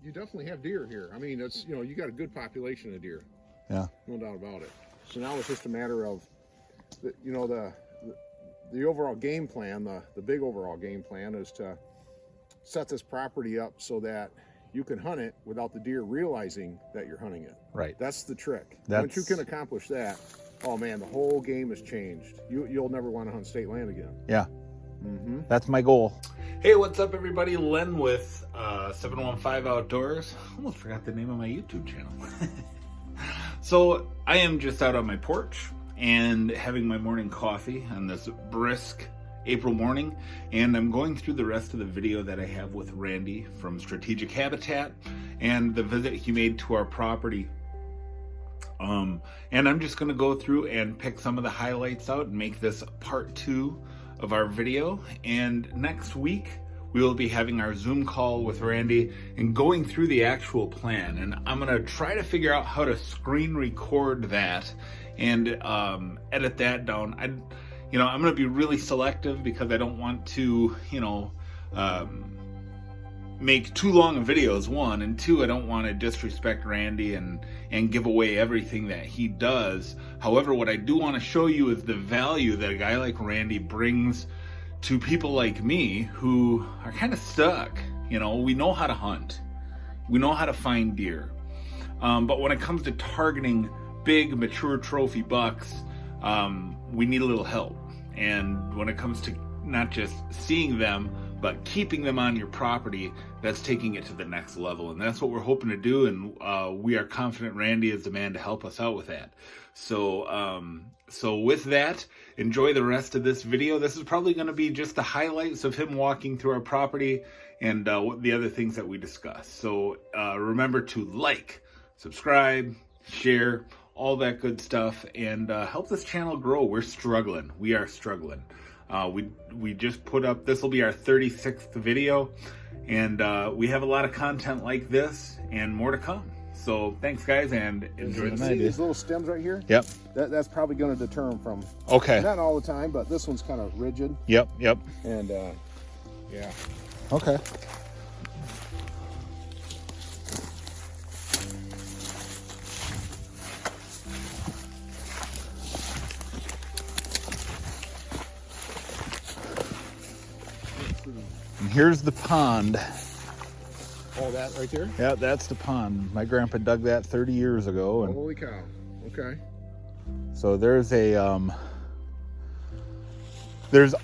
you definitely have deer here. I mean, it's, you know, you got a good population of deer. Yeah. No doubt about it. So now it's just a matter of, you know, the overall game plan, the big overall game plan is to set this property up so that you can hunt it without the deer realizing that you're hunting it. Right. That's the trick. Once you can accomplish that, oh man, the whole game has changed. You'll never want to hunt state land again. Yeah. That's my goal. Hey, what's up, everybody? Len with 715 Outdoors. Almost forgot the name of my YouTube channel. So I am just out on my porch and having my morning coffee on this brisk April morning, and I'm going through the rest of the video that I have with Randy from Strategic Habitat and the visit he made to our property. And I'm just going to go through and pick some of the highlights out and make this part 2 of our video. And next week we will be having our Zoom call with Randy and going through the actual plan. And I'm going to try to figure out how to screen record that and edit that down. I'm going to be really selective because I don't want to, make too long of videos, one, and two, I don't want to disrespect Randy and give away everything that he does. However, what I do want to show you is the value that a guy like Randy brings to people like me who are kind of stuck. We know how to hunt. We know how to find deer. But when it comes to targeting big, mature trophy bucks, we need a little help. And when it comes to not just seeing them, but keeping them on your property, that's taking it to the next level. And that's what we're hoping to do. And we are confident Randy is the man to help us out with that. So with that, enjoy the rest of this video. This is probably going to be just the highlights of him walking through our property and what the other things that we discuss. So remember to like, subscribe, share, all that good stuff, and help this channel grow. We're struggling. We are struggling. We just put up, this will be our 36th video, and we have a lot of content like this and more to come. So thanks, guys, and enjoy the See video. these little stems right here? Yep. That's probably going to deter them from, Okay. not all the time, but this one's kind of rigid. Yep. And yeah. Okay. And here's the pond. Oh, that right there? Yeah, that's the pond. My grandpa dug that 30 years ago. And Holy cow. Okay. so there's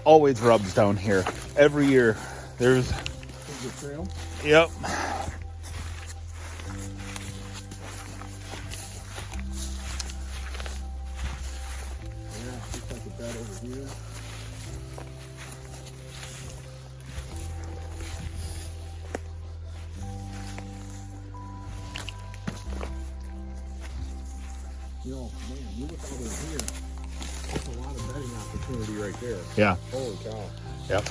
always rubs down here. Every year there's, Is the trail? yep. Yeah, looks like a bed over here. Man, you look over here. That's a lot of bedding opportunity right there. Yeah. Holy cow. Yep.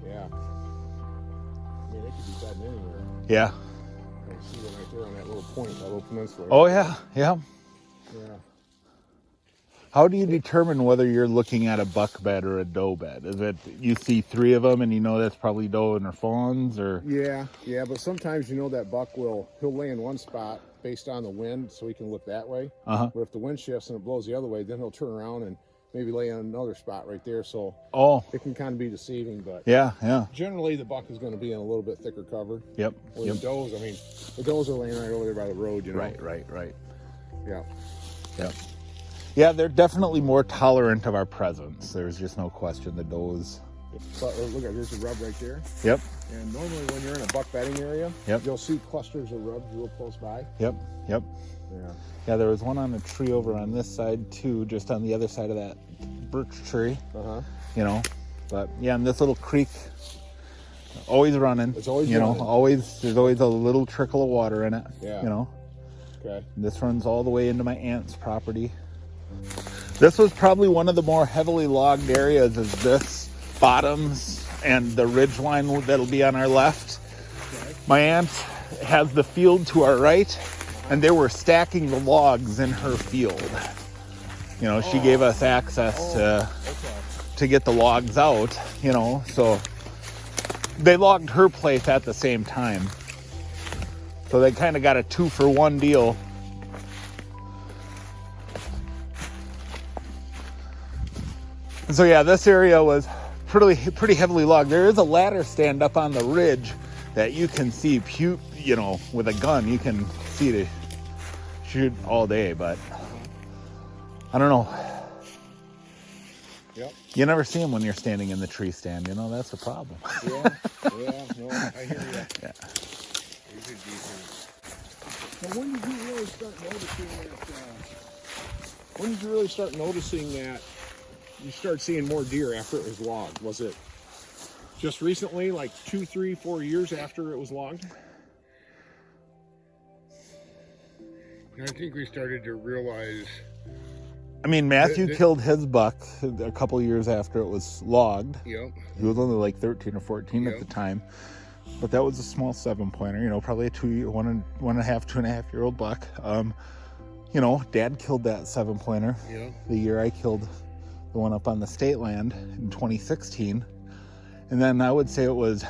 Yeah. I mean, it could be bedding anywhere. Yeah. I can see it right there on that little point, that little peninsula. Oh yeah. Yeah. Yeah. How do you determine whether you're looking at a buck bed or a doe bed? Is it you see 3 of them and you know that's probably doe and their fawns, or? Yeah, but sometimes that buck he'll lay in one spot based on the wind, so he can look that way. Uh-huh. But if the wind shifts and it blows the other way, then he'll turn around and maybe lay in another spot right there. So it can kind of be deceiving, but Yeah. generally the buck is going to be in a little bit thicker cover. Yep. Where the does, the does are laying right over there by the road, Right. Yeah. Yep. Yeah, they're definitely more tolerant of our presence. There's just no question. The does. But look, there's a rub right there. Yep. And normally when you're in a buck bedding area, Yep. you'll see clusters of rubs real close by. Yep. Yeah. Yeah, there was one on a tree over on this side too, just on the other side of that birch tree. Uh-huh. But yeah, and this little creek, always running. It's always running. running. There's always a little trickle of water in it. Yeah. Okay. This runs all the way into my aunt's property. This was probably one of the more heavily logged areas, is this bottoms and the ridge line that'll be on our left. Okay. My aunt has the field to our right, and they were stacking the logs in her field. She gave us access to get the logs out, so they logged her place at the same time. So they kind of got a 2-for-1 deal. And so yeah, this area was pretty heavily logged. There is a ladder stand up on the ridge that you can see, you know, with a gun. You can see to shoot all day, but I don't know. Yep. You never see them when you're standing in the tree stand. You know, that's a problem. Yeah, no, I hear you. Yeah. These are decent. Now, when did you really start noticing that? You start seeing more deer after it was logged? Was it just recently, like 2, 3, 4 years after it was logged? I think we started to realize. I mean, Matthew killed his buck a couple years after it was logged. Yep. He was only like 13 or 14 at the time. But that was a small 7-pointer, you know, probably a 1 and a half, 2.5 year old buck. You know, Dad killed that 7-pointer the year I killed the one up on the state land in 2016. And then I would say it was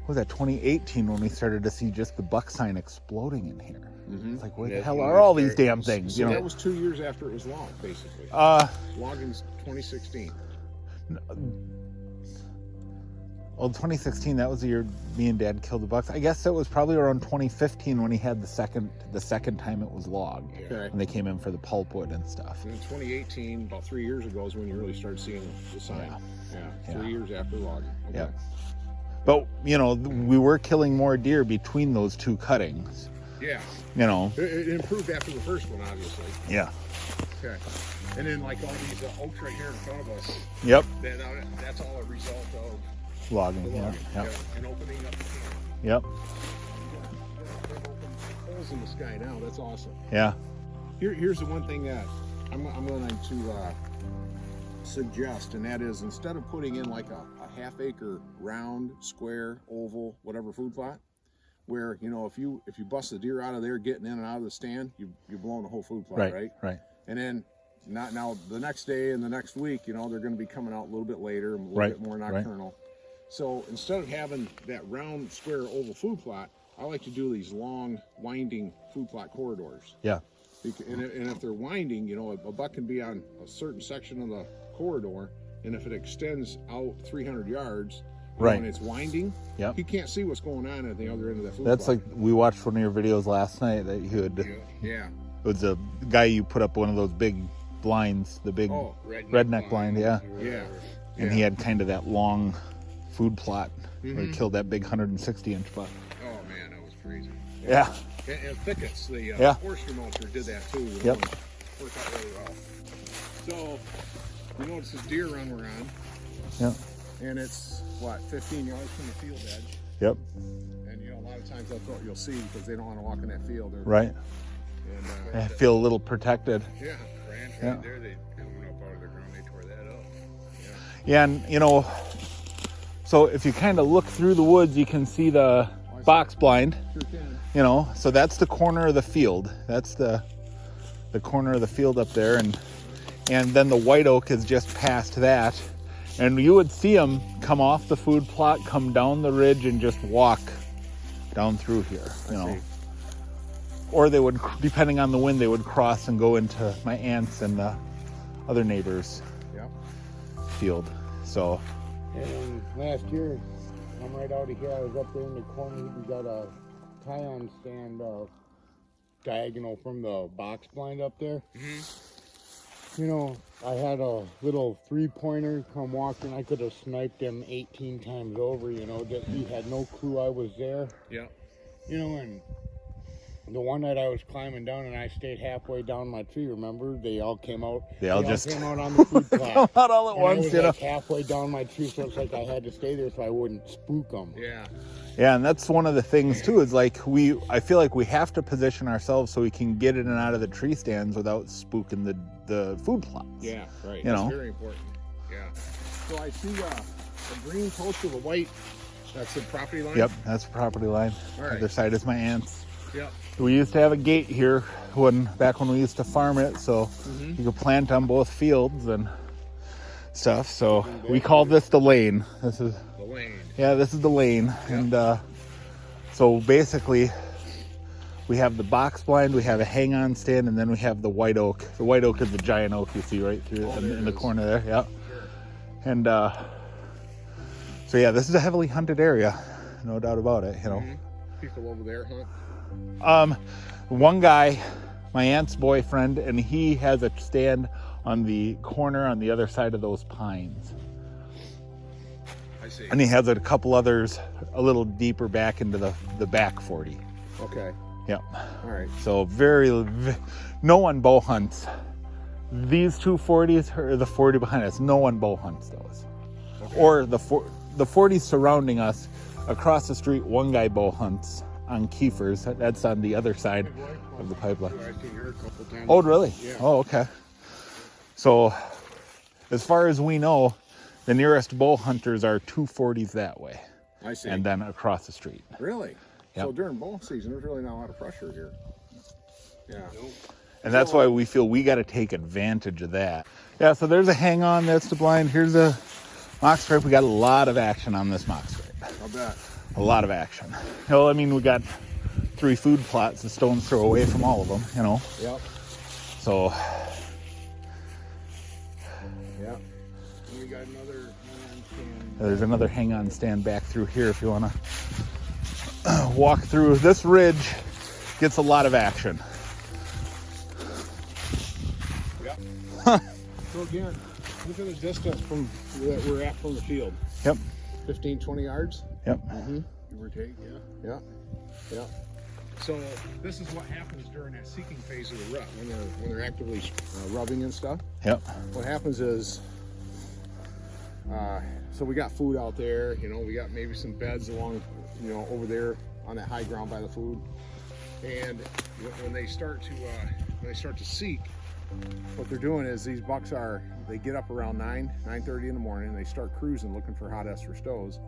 2018 when we started to see just the buck sign exploding in here. It's like, where the hell are all these damn things? So you know, that was 2 years after it was logged, basically. Logged in 2016. Well, 2016, that was the year me and Dad killed the bucks. I guess it was probably around 2015 when he had the second time it was logged. Okay. And they came in for the pulpwood and stuff. And in 2018, about 3 years ago, is when you really started seeing the sign. Yeah. 3 years after logging. Okay. Yeah. But, you know, we were killing more deer between those two cuttings. Yeah. You know. It improved after the first one, obviously. Yeah. Okay. And then, like all these oaks right here in front of us. Yep. That's all a result of logging. the logging. Yep. And opening up the camp. Yep. They've opened holes in the sky now. That's awesome. Yeah. Here's the one thing that I'm going to suggest, and that is, instead of putting in like a half-acre round, square, oval, whatever food plot, where, you know, if you bust the deer out of there getting in and out of the stand, you're blowing the whole food plot, right? Right. And then now the next day and the next week, you know, they're going to be coming out a little bit later, a little bit more nocturnal. So instead of having that round, square, oval food plot, I like to do these long, winding food plot corridors. Yeah. And if they're winding, you know, a buck can be on a certain section of the corridor, and if it extends out 300 yards, when it's winding, he can't see what's going on at the other end of that food That's plot. like, we watched one of your videos last night that you had. Yeah. It was a guy, you put up one of those big blinds, the big redneck blind, Yeah. And he had kind of that long food plot where he killed that big 160-inch buck. Oh man, that was crazy. Yeah. And thickets, the forestry mulcher did that too. Yep. Worked out really well. So, you notice this deer run we're on. Yep. And it's, 15 yards from the field edge. Yep. And, you know, a lot of times that's what you'll see because they don't want to walk in that field. Right. And, I feel a little protected. Yeah. Branch right there, they coming up out of the ground, they tore that up. Yeah, and, you know, so if you kind of look through the woods, you can see the box blind. Sure can. You know, so that's the corner of the field. That's the corner of the field up there, and then the white oak is just past that. And you would see them come off the food plot, come down the ridge, and just walk down through here, you know. Or they would, depending on the wind, they would cross and go into my aunt's and the other neighbor's field. So. And last year, I'm right out of here, I was up there in the corner, we got a tie-on stand diagonal from the box blind up there. You know, I had a little 3-pointer come walking. I could have sniped him 18 times over, you know, that he had no clue I was there. Yeah. You know, and the one night I was climbing down and I stayed halfway down my tree, remember? They all came out. They all just came out on the food plot. Come out all at once, I was you know. like halfway down my tree, so it's like I had to stay there so I wouldn't spook them. Yeah. Yeah, and that's one of the things too, is like I feel like we have to position ourselves so we can get in and out of the tree stands without spooking the food plots. Yeah, right. You That's know? very important. Yeah. So I see a green post with a white, that's the property line? Yep, that's the property line. All right. Other side is my aunt's. Yep. We used to have a gate here back when we used to farm it, so you could plant on both fields, and stuff. So we call this the lane. This is The lane. Yeah, this is the lane. And so basically we have the box blind, we have a hang-on stand, and then we have the white oak. The white oak is the giant oak you see right through in the corner there. Yeah. Sure. And so yeah, this is a heavily hunted area, no doubt about it, you know. People over there hunt? One guy, my aunt's boyfriend, and he has a stand on the corner on the other side of those pines. I see. And he has a couple others a little deeper back into the back 40. Okay. Yep. All right. So no one bow hunts these two 40s or the 40 behind us. No one bow hunts those. Okay. Or the 40s surrounding us. Across the street, one guy bow hunts on Kiefer's. That's on the other side of the pipeline. I've seen her a couple times. Oh, really? Yeah. Oh, okay. So, as far as we know, the nearest bow hunters are 240s that way. I see. And then across the street. Really? Yep. So during bow season, there's really not a lot of pressure here. Yeah. And that's why we feel we got to take advantage of that. Yeah, so there's a hang on, that's the blind. Here's a mock stripe. We got a lot of action on this mock stripe. I'll bet. A lot of action. Well, I mean, we got 3 food plots, a stone's throw away from all of them, you know. Yep. So, Yep. And we got another hang-on stand. there's another hang on stand back through here if you want to walk through. This ridge gets a lot of action. Yep. So again, look at the distance from where we're at from the field. Yep. 15, 20 yards. Yep. Give or take, yeah. Yeah. So this is what happens during that seeking phase of the rut when they're actively rubbing and stuff. Yep. What happens is, so we got food out there. You know, we got maybe some beds along, you know, over there on that high ground by the food. And when they start to seek, what they're doing is these bucks they get up around 9:30 in the morning. And they start cruising looking for hot estrus stows,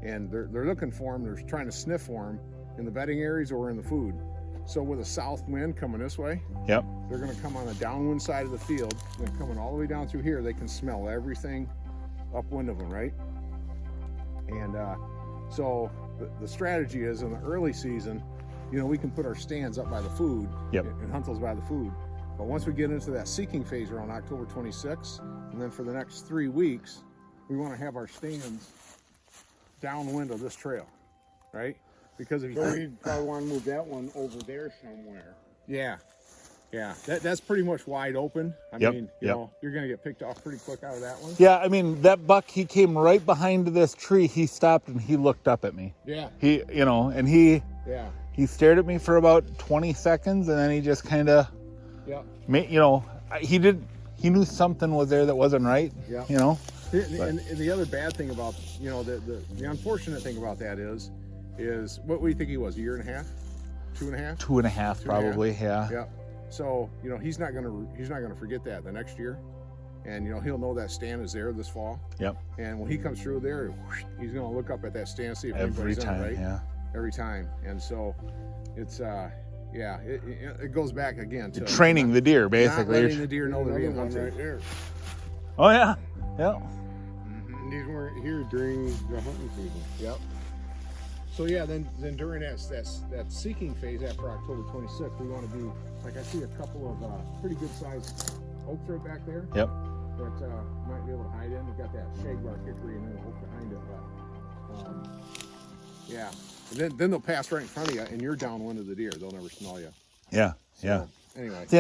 and they're looking for them. They're trying to sniff for them in the bedding areas or in the food. So with a south wind coming this way, Yep. they're going to come on the downwind side of the field. Then coming all the way down through here, they can smell everything upwind of them, right? And so the strategy is in the early season, you know, we can put our stands up by the food. Yep. And hunt those by the food. But once we get into that seeking phase around October 26th, and then for the next 3 weeks, we want to have our stands downwind of this trail, right? Because if you So you probably want to move that one over there somewhere. yeah, that's pretty much wide open. I Yep, mean, you yep. know, you're gonna get picked off pretty quick out of that one. Yeah, I mean, that buck, he came right behind this tree. He stopped and he looked up at me. Yeah, He, you know, and he yeah, stared at me for about 20 seconds and then he just kind of, yeah. you know, he knew something was there that wasn't right, Yeah. you know. And the other bad thing about, you know, the unfortunate thing about that is what do you think he was? A year and a half, 2.5? 2.5 probably, yeah. Yeah. So, you know, he's not gonna forget that the next year, and you know he'll know that stand is there this fall. Yep. And when he comes through there, he's gonna look up at that stand, see if Every anybody's time, in it, right? yeah. Every time. And so, it's yeah, it goes back again to Training the deer, not basically. letting the deer know they're being Another one hunted. right there. Oh yeah, yeah. And these weren't here during the hunting season. Yep. So yeah, then during that seeking phase after October 26th, we want to be like I see a couple of pretty good sized oaks right back there. Yep. That might be able to hide in. We've got that shagbark hickory and then an oak behind it, but yeah. And then they'll pass right in front of you, and you're downwind of the deer. They'll never smell you. Yeah, yeah. So, anyway. See,